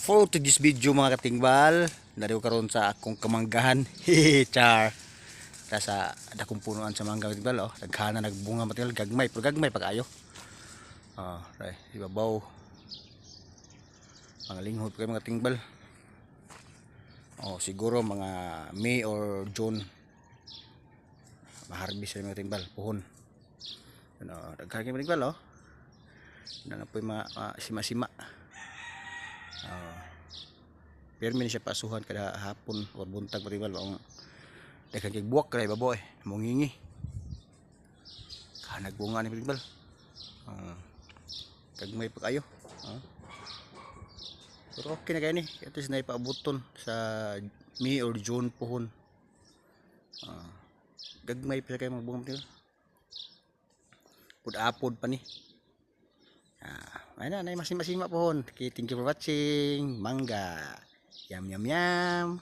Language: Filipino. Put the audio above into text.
For to this video mga katingbal, nariw karon sa akong kamanggahan. Char. Sa dakong punuan sa mangga katingbal oh, daghana nagbunga material gagmay, pero gagmay pag-ayo. Right, ibabaw. Mga linghod kay mga tingbal. Siguro mga May or June. Maharbis sa mga tingbal, puhon. Daghana kay mga tingbal oh. Na po yung mga sima-sima. Pero min siya pasuhan kada hapon o buntag matibal ang daghang kay buwak kay baboy mongingi kanag bunga ni matibal kagmay pa kayo pero okay na kay ni at least na ipaabuton sa May or June pohon gagmay pa kay mga bunga matibal pud-apod pa ni ay na masima-sima pohon. Okay, thank you for watching. Mangga. Yum, yum, yum.